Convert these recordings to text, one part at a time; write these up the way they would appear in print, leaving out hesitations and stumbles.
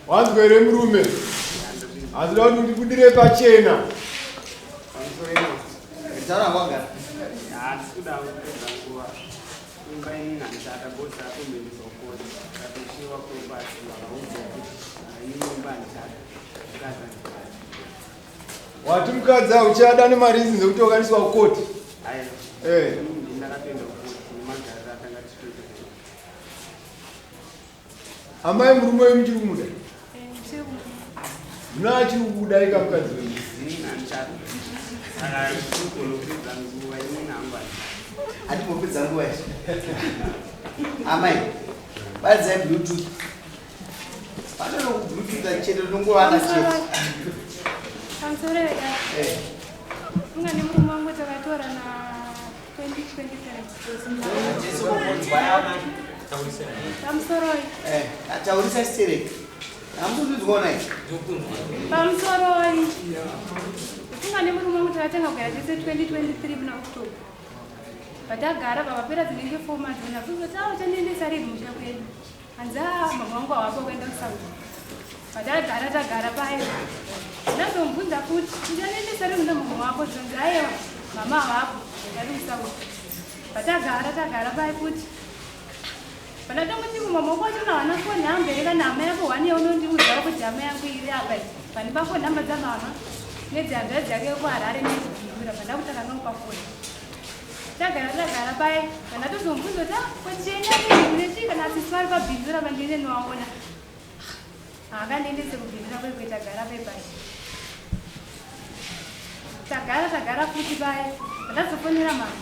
Wanzwere murume. Azila kuti ndikudire pachena. Zara wanga. Asikuda kupedza nguva. Imba inganzata bosa kumbe sokoni. Katoshiwa kwebasi vakaudza kuti imba nzata. Kaza. Wati mukadza uchada nemarinzi nekuti wakaniswa kukoti. Aya. Ndakapenda kukoti nemagara akanga tichitoita. Amai murume wemuchiri kumuda? Muna achiri kudai kamukadzi wenyu? Nzata. Saka kukolopedza nguva inengamba. Atimopedza nguva yacho. Amai. Badza Bluetooth. Padano Bluetooth achete nongova chete. Kamsoreka. Ungani murume wangu takatora na 2023. Jesu kumbaya. Kamsoroi. Ataurisa stereka. Amuzvizvona izvi. Kamsoroi. Ungani murume wangu takatenga kuya jese 2023 muna October. Patagara papapera dzinenge 4 months na kuzoti chandiendesa rini musha kwedu. Hanza mama wangu hawapo kuenda kuSaudi. Patagara paye. Ndazombudza kuti ndichaendesa rini mama wako zvonzi aiwa mama hapo ndari kuSaudi. Patagara paye kuti pandatomboti mama wako wacho nawana foni ambereka nama yako wani yaunondiudza kuti hama yangu iri apa pandipa foni namba dzamama nedzehanzvadzi yake yekuharare nezvibhindura pandakutanga nokupa foni. Tagara paye pandatozombudza kuti kotienyanechi kana sisi vari pabhindura pandiende nowaona hakandiendese kubhindura kwekwe tagara paye. Tagara futi paye pandazofonera mama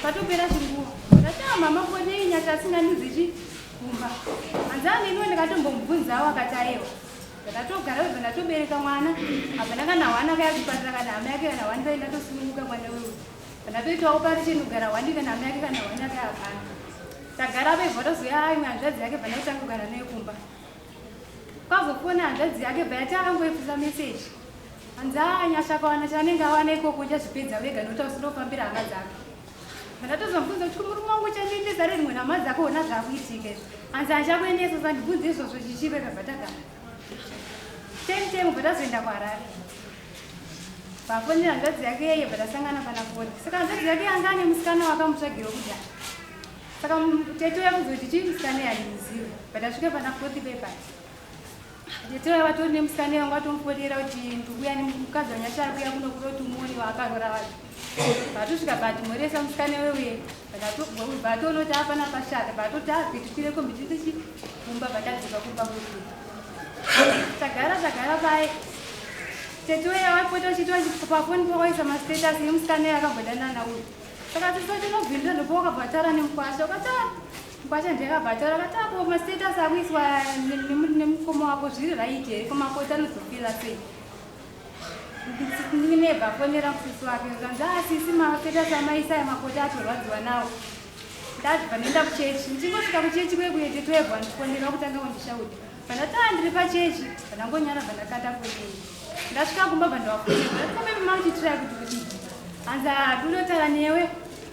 patopera chinguva ndati mama foni inyati asinganizichi kumba hanzani ino ndikatombomubvunzawo akati aiwa ndatogara webva ndatobereka mwana apa ndakanawana kaya kupatira kana hama yake kana wani kai ndatosununguka mwana wewe pandatoitawo pari chinogara wani kana hama yake kana wani yake hapana. Tagara paibva tozoya imwe hanzvadzi yake pandakutanga kugara naye kumba kwazofona hanzvadzi yake bva yati akangoipfusa meseji hanzi nyasha kawana chanenge awana ikoko uchazvipedza wega nokuti usindofambira hama dzake. Ndatozomubvunza kuti murume wangu chandiendesa rimwe nama dzako ona zvakuitika izvo hanzi handichakuendesa sandibvunze izvozvo chichive pabva tagara temu bva tazoenda kuHarare pafonera hanzvadzi yake yeye bva tasangana pana foni saka hanzvadzi yake yanga ane musikana wakamutsvagiro kudhaya saka tete uya kuzoti chii musikana yandimuzive bva tasvike pana foti pepai tete uya vatori nemusikana wangu atomufonera kuti ndikuya nemukadzi wanyashara kuya kuno kuroti umoni waakarora vacho patosvika patimoresa musikana weuye vatonoti apana pashata vatoti azvitikwire kombitichi kumba vatadzika kumba kuti tagara paye tete uya waipota uchitiwa pafoni pakaisa mastatus emusikana yakabvadanana uyu saka tisotinogovhindura ndopo wakabvatara nemukwasha ukati mukwasha ndakabvatara katapo mastatus akuiswa nemukoma wako zviri right here komakoti anozofira sei nebva fonera musisi wake nganzi asisi mastatus amaisa emakoti atorwadziwa nawo ndabva nenda kuchechi ndichingosvika kuchechi kwekuye tete uya ndifonera kutanga kundishaudha pandataa ndiri pachechi pandangonyara pandakata fonei ndasvika kumba pandawafonera ndakamemauchitirai kuti hanzi adunotara newe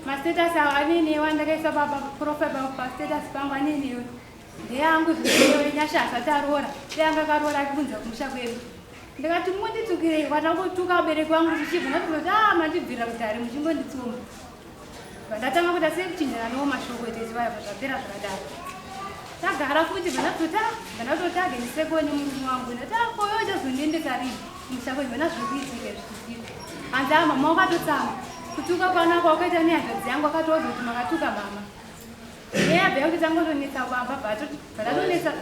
mastatus ane newe ndakaisa paprofile pastatus pangu ane newe ndeyangu zvinewe nyasha asati aroora ndeyanga akaroora akibvunza kumusha kwedu ndikati munditukirei watangotuka abereki wangu tichibva ndatinoti mandibvira kuti ari muchingonditsoma vandatanga kuti asei kuchinjana nowo mashoko etesivaya zvapera zvakadaro tagara futi vanatotage ndisekoni murume wangu ndati koyo uchazondiendesa rini mushako ivona zvikuitika zvichiitika hanzi mama wakatotsama kutuka kwana kwakaita nehanzvadzi yangu akatouza kuti makatuka mama eyabva yakuti tangotonetsa kwamba vatatonetsa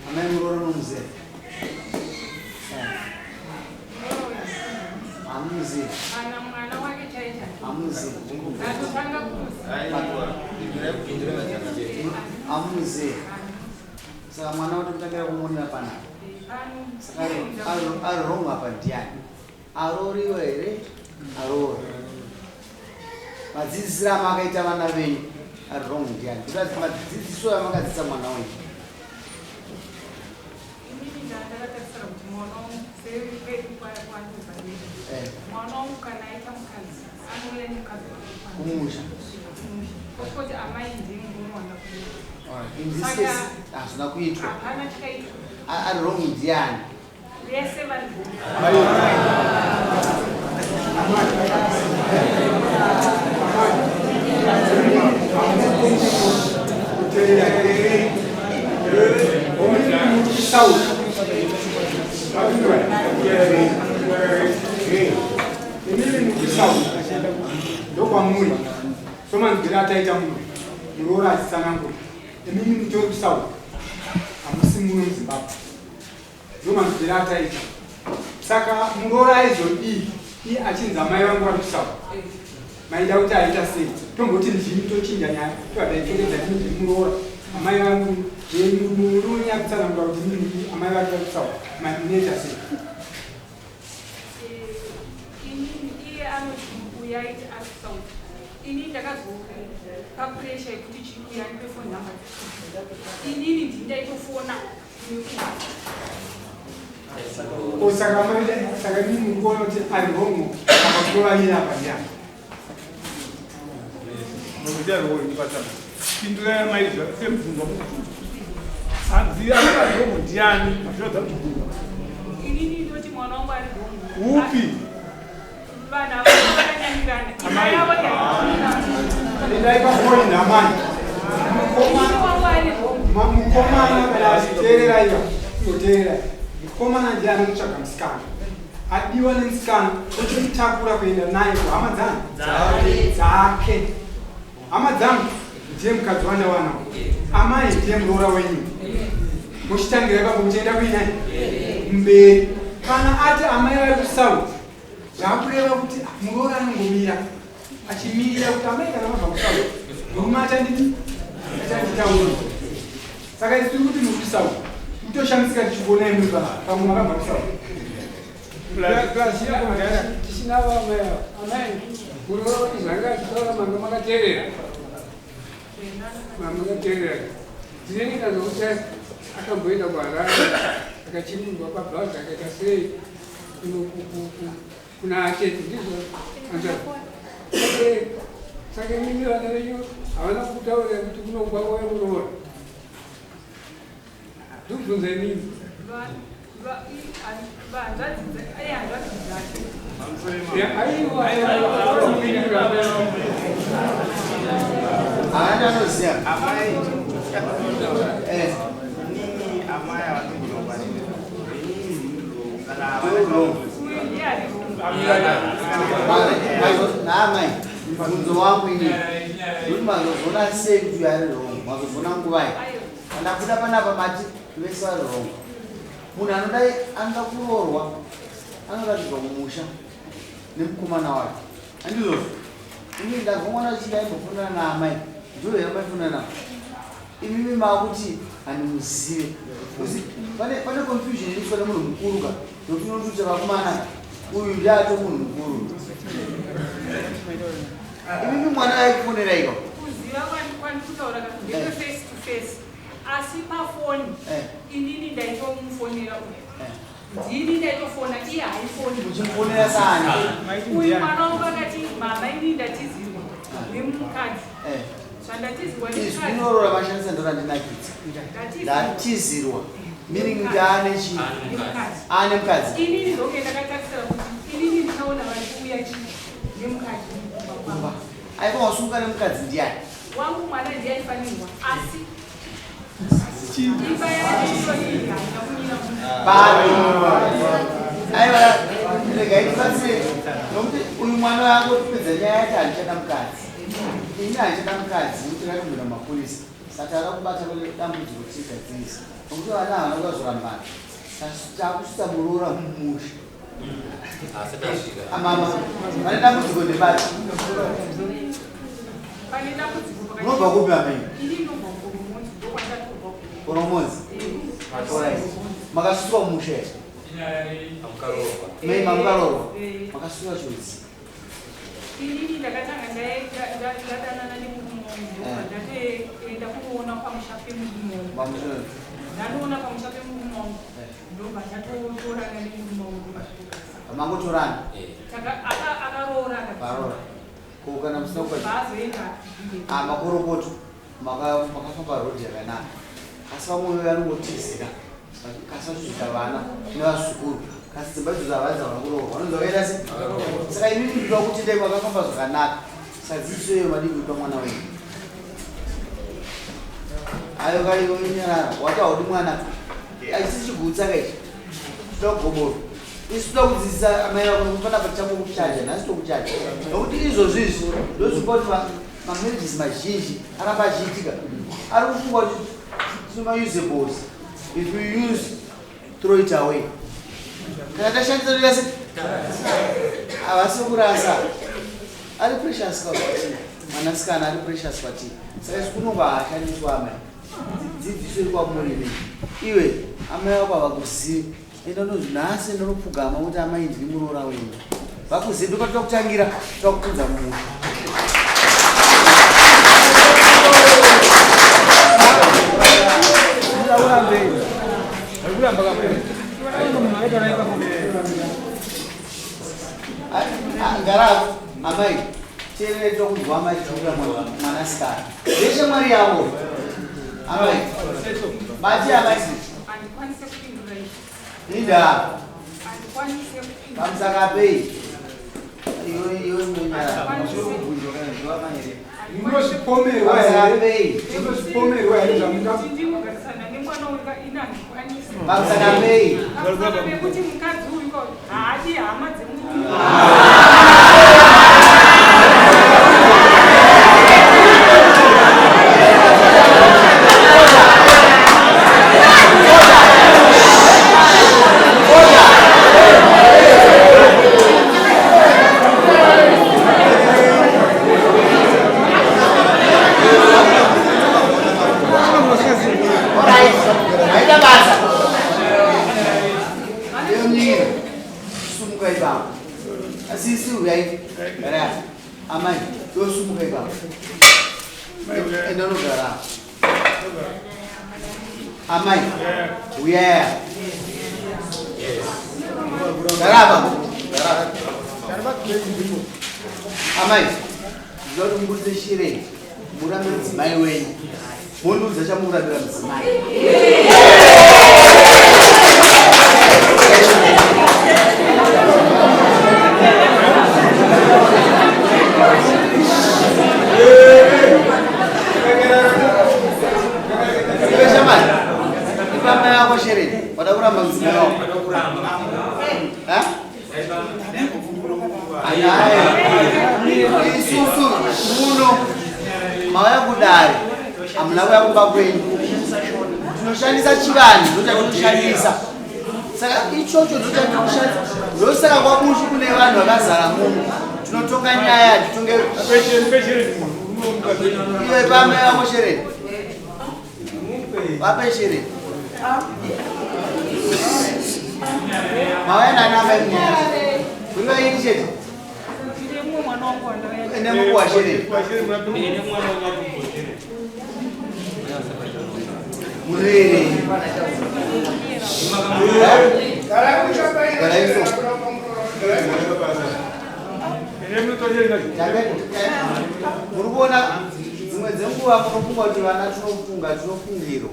Amai murora nomuze. Amuze. ana mwana wake chaita Amuze. atotanga kuza Amuze. Saka mwana watotangira kumuona pana. Saka aroronga apa ndiani. Aroriwa here? Arori. Vadzidzisi rama akaita vana venyu ari wrong ndiani because madzidziso yamakadzidzisa mwana wenyu kumusha in this case hazvina kuitwa ari wrong ndiani ndokwamuri somanzira ataita munhu muroora achitsanangura emimi mutori kusaura hamusi muno muzimbabwe ndomanzira ataita saka muroora aizodii iye achinzi amai vangu vari kusaura maida kuti aita sei tomboti ndini tochinja nyaya toadaitoredza ndini muroora amai vangu murume yakutsanangura kuti ndini amai vake vari kusaura munoita sei ini ndakazoka papuresha yekuti chikuya ndipe phone number inini ndindaitofona saka mimi mukuona kuti ari wrong akakurovanyira pandiani pindura maizva semubvunzo hanzi ari wrong ndiani mazvirodza kuti inini ndoti mwana wangu ari wrong upi vana vakanyanirana imai yavo ndaipafoni namai mukomana kana achiteerera iva inoteerera mukomana ndiye anomutsvaga musikana adiwa nemusikana ochimutakura kuenda naye kuhama dzake hama dzangu ndiye mukadzi wandawanao amai ndiye muroora wenyu muchitangira ipapo muchienda kuinai mberi kana ati amai vari kusaura zvakureva kuti muroora anongomira achimirira kuti amai kana mabva kusaura murume achanditaura saka isi tiri kuti muri kusaura mutoshamisika tichikuonai muri pamwe makabva kusaura tisinava amai muroora kuti zvanga achitaura manga makateerera tineneka zokuti akamboenda kuharare akachimirwa pabhazi akaita sei kuna acheti ndizvo saka mimi vana venyu havana kutaurira kuti kunogwa wemuroora ndikubvunza mimi haana anoziva amai nini amai avatoginobarira inini kana naamai mubvunzo wangu ini kuti mazozona sei kuti ari wrong mazozona nguvai kana kuda panapa mati vese vari wrong munhu anodai anoda kuroorwa anoratidzwa mumusha nemukomana wake handizvo ini ndazwa mwana achida imbofunana naamai ndiro yamaifunana navo imimi maakuti handimuzive pane confusion iriiswa nemunhu mukuru ka nokuti unotuti vakomana uyu ndiato munhu mukuru imimi mwana aikufonera iwa kuziva kwandikutaura ndeke face to face asi pafoni inini ndaitomufonera ndini ndaitofona iye haifoni muchimufonera sani uyu mwana wangu akati mama inini ndatizirwa nemukadzi zvandatizirwa zvinoroora mashandisa ndorandinakidza ndatizirwa meaning kuti ane chii ane mukadzi inini ndoke ndakatarisira kuti inini ndikaona vari kuuya chii nemukadzi kumba aiva wasunga nemukadzi ndiani wangu mwana ndiaifanirwa asi imba yaaisoii hainakunyira aiva regaitibatsire nokuti uyu mwana wako kupedza nyaya yati handichada mukadzi ini handichada mukadzi kuti ratombera mapurisa saka rakubata dambudziko tisigadzirisa nokuti vana havana kwazorambana takusvitsa muroora mumusha amama vane dambudziko ndebati pane dambudziko unobva kupi amai ini nobva kuromozi ndokwandatobva kuromozi makasvitswa mumusha here? Mai mamukarorwa makasvitswa chodzi inini ndakatanga ndadanana nemurumongo ndatoenda kuona pamushape murumongo ndanoona pamushape murumongo ndobva ndatotorana nemurumongo mangotorana akaroora kana bazoenda makorokoto makafamba rodhi yakanaka asi vamwe vanongotizira kasasvika vana nevazukuru kasi dzimba idzo dzavadza vanakuroorwa vanonzi vakaita se saka inini ndinoda kuti dai makafamba zvakanaka sadzidziso iyo madii kuipa mwana wenyu ayo kaiyo inyarara wataudi mwana aisi chigutsa kaichi toda kugoboro isi toda kudzidzisa amai vako kufana pachango kuchaja nhasi tokuchaja nokuti izvozvo izvi ndozvipa kuti mamarriages mazhinji aramba achiitika ari kufungwa kuti timausables if you use throw it away kana tashandisa toita se havasi kurasa ari precious kwatiri mwanasikana ari precious kwatiri saka isi kunonga ashandiswa amai dzidziso iri kwamurimi iwe amai vako havakuzivi enda nozvi nhasi ndinopfugama kuti amai ndiri muroora wenyu vakuzivi ndokatoda kutangira toda kukunza munhu ngaravo amai teerere tokunzwa amai tiura mwanasikana veshe mwari yavo amai bati amai inda pamusakapei iyo nyara Munozvipomerwa here zvamuda pamusakapei kuti mukadzi uyu haadi hama dzemunhu amai yosumuka ipapo endanogara amai uyaya garaba amai ndinoda kuti mubudise shire murambe mudzimai wenyu mondiudza chamurambira mudzimai Pada kurang bangsa isusu muno mauya kudare hamuna kuya kumba kwenyu tinoshandisa chivanhu ndochatinoshandisa saka ichocho ndochatinoshandisa ndosaka kwabushi kune vanhu vakazara muno tinotonga nyaya titonge iwe pamwe vako shereni vape shereni mauya nani amai kuiva ini chete ene mungu washereni murere muri kuona dzimwe dzenguva munofungwa kuti vana tinofunga tinofungiro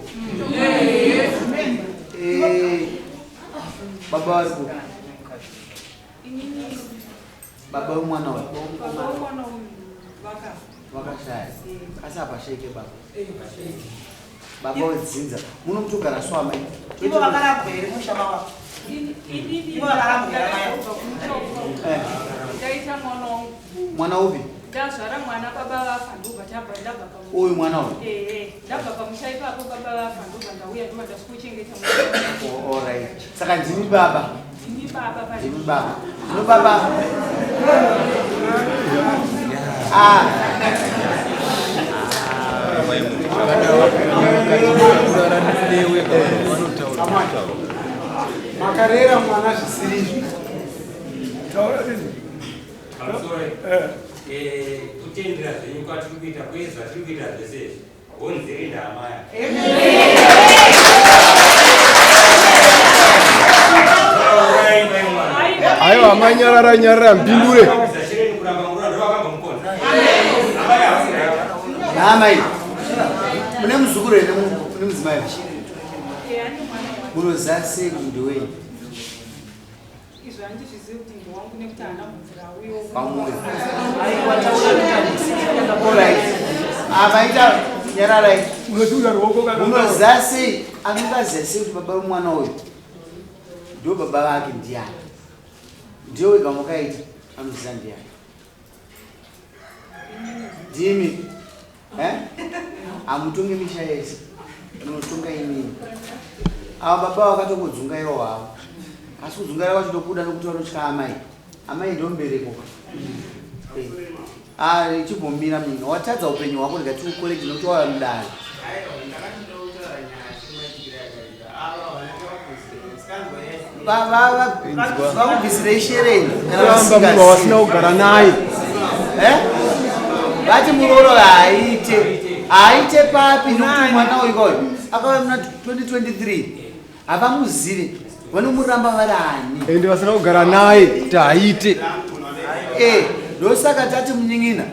baba waripo baba wemwana uyu vakashaya asi hapashaike baba baba wedzinza munomutogara swamai ivo vakarambwa here mushama wavo ivo vakarambwa here ndaita mwana upi ndazvara mwana baba vafa ndobva tabva ndabva uyu mwana uyu ndabva pamusha ipapo baba vafa ndobva ndauya ndobva ndasikuchengeta alright saka ndimi baba ndimi baba ndimi baba ndino baba makarera mwana zvisiri izvi kutendera zvenyu kwatiri kuita kwezva tiri kuita zvese honzeri ndamaya. Ayo amanyarara mpindure. Namai. Mune muzukuru ere mune mudzimai? Munozase ndowei? Izvo handizvizivi kuti ndowangu nekuti haana mvura uyo. Pamwoyo. Amaita nyararai. Munozase angazase kuti baba vomwana uyu ndo baba vake ndiani? Ndiyo wega mukaita anoziva ndiani? Ndimi. Amutonge misha yese. Munotonga inini. Ava baba vakatokudzungairo havo. Asi kudzungaira kwacho ndokuda nokuti vanotya amai. Amai ndombereko. Ichimbomira mina watadza upenyu hwako ndikati ukoleji nokuti wava mudare. Vakubvisire shereni Munhu wasina kugara naye. Vati muroro aite papi nokuti mwana uyu akauya muna 2023 havamuzivi vanomuramba vari ani Ende vasina kugara naye kuti aite. Ndosaka tati munyin'ina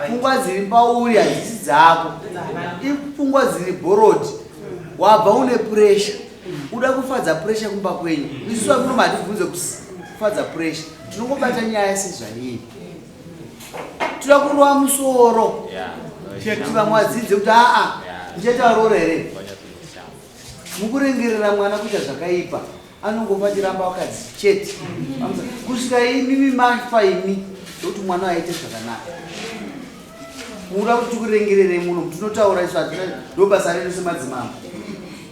pfungwa dziri pauri hadzisi dzako, ipfungwa dziri borodi. Wabva une puresha, uda kufadza puresha kumba kwenyu. Isu vakuno matibvunze kufadza puresha, tinongobata nyaya sezvaii. Tira kurova musoro kuti vamwe vadzidze kuti ndichataurora here. Mukurengerera mwana kuita zvakaipa anongofa chiramba wakadzi chete kusvika imimi mafa imi ndokuti mwana aite zvakanaka. Muda kuti kurengerere muno tinotaura isu ndo basa redu semadzimambo.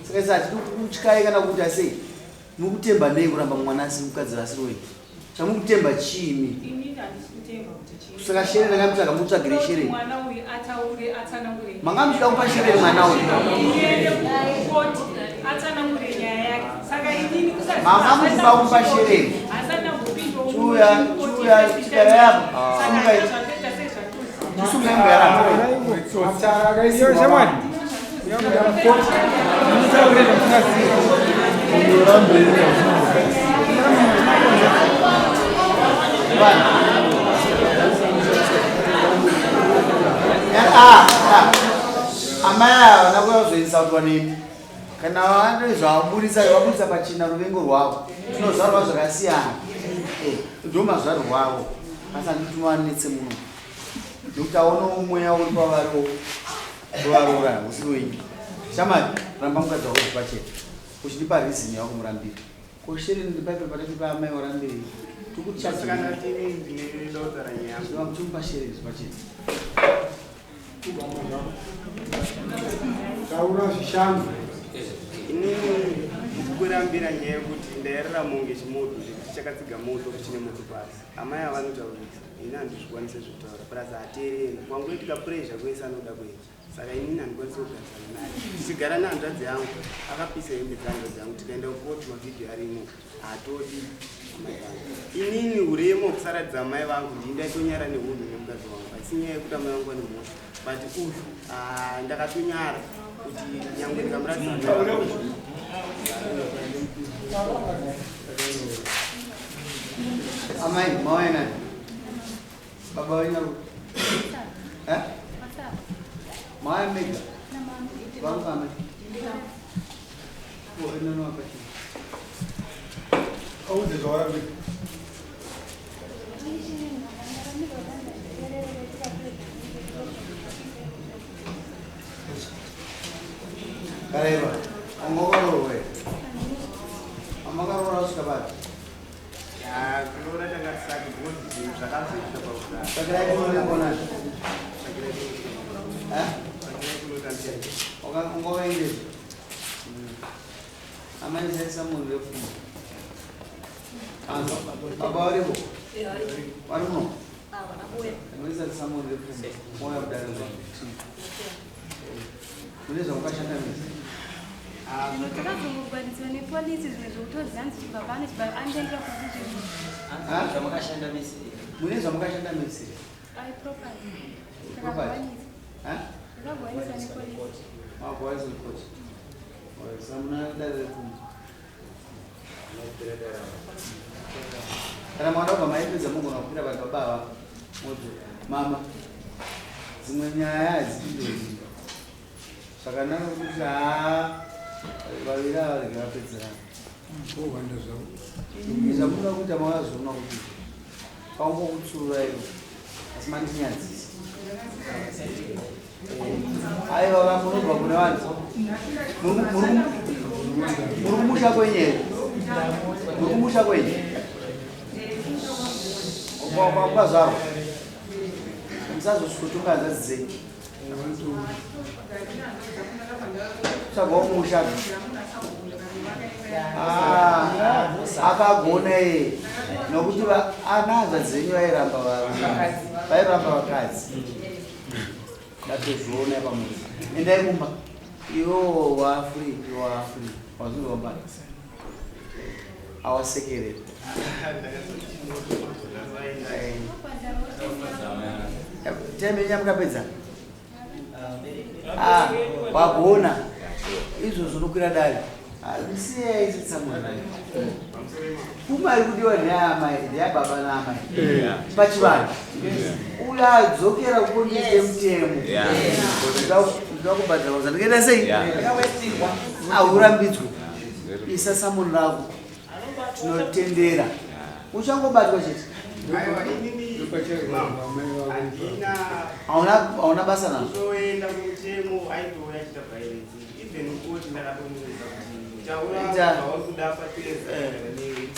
Saka isa hatidi kutyai kana kuita sei. Mukutemba nei kuramba mwana asi mukadzi vasiri wenyu? Chamukutemba chiimi? Saka shere ndakamitsvaga mutsvagire shere. Mwana uyu ataure atsanangure. Mangamuchida kupa shere mwana uyu. Atsanangure nyaya yake. Saka inini kusati. Mama mukuba kupa shere. Asana kupindwa. Chuya chikara yapo. Musunga yara. Matara gaisi shamani. Amaya wanakuzoisa kuti wanei kana wabudisa pachina ruvengo rwavo tinozvarwa zvakasiyana ndo mazvaro rwavo asi handiti wanetse muno nokuti aono mweya uri pavariwo rovarora usiri wenyu. Shamani ramba mukadzi wako zvipachena uchindipa rizini yako murambiri koshere ndipaipe patati paamai warambiri tikuchimupa shere zvipachena. Taura zvishanu. Inini kurambira nyaya yekuti ndaerera monge chimoto chakatsiga moto kuchine moto pasi. Amai avanotaurisa ini handizvikwanise zvekutaura plus hateereri wangoitika puresha kwese anoda kuita. Saka inini handikwanise kugarisana naye. Tichigara nehanzvadzi yangu akapisa hembe dzangu tikaenda kukoti mavhidhiyo arimo hatodi. Inini uremo kusaradza amai vangu ndaitonyara neunhu nemukadzi wangu asi nyaya yekuti amai vangu vane mhosva but uyu ndakatonyara kuti nyangwe ndikamuratidza amai mawaina baba wenyu mawai mega vangu amai inono wakati Auze zvawarambira. Karaiva, amakarowe. Amakarora usvika pati. kunoona tangatisati bhodhi zvakazoita pakudaro. Tsvakirai kunoona ungovaendezi amanisaisa munhu wefumo baba varipo vari muno anoisatisa munhu wefumo moya kudare mune zvamukashanda misi takazongogwaniswa nepolisi zvimwe zvokutoziva nzi chibaba anendira mune zvamukashanda misi Ai property. Property. Huh? Ndakagwanisa nepolisi. Magwaiza kuti. Samuna ndare kuti. Kana mwana wabva maipedza mugona kupinda vanhu babava moto mama dzimwe nyaya hadzidoi zvakanaka kuti vaviri ava rege vapedzerana zvamuda kuita mavazoona kuti paungokutsura ivo asi mandinyadzisa aiva munobva kune vanhu muri kumusha kwenye muri kumusha kwenye kwazvarwa musazosvotoka zazizei sagaumusha akagona ye nokuti anaza dzenyu vairamba vakadzi ndatozviona pamuzi endai kumba iwo waafree wazvinomba awasekerera temenya mukapedza wagona izvo zvinokwira dare zvisiyai zitsamwana kuma ari kudiwa neamai ndeababa naamai pachivanhu uyo adzokera kukondiise mutemo ndida kubhadhira kuza ndikaita sei aurambidzwe isa samoni rako tinotendera uchangobatwa chete hauna basa nazo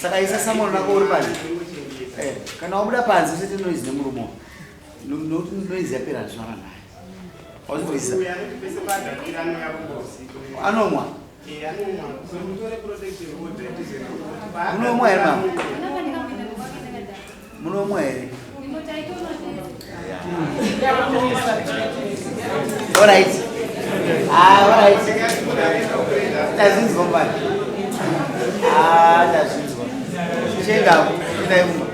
saka isa samoni rako uri panze kana wabuda panze usete noizi nemurumo nokuti noizi yapera hazvinava naye wazvizisa anomwa munomwa here mama munomwa here alright ndazvinzwa mbani ndazvinzwa chendaku endai kumba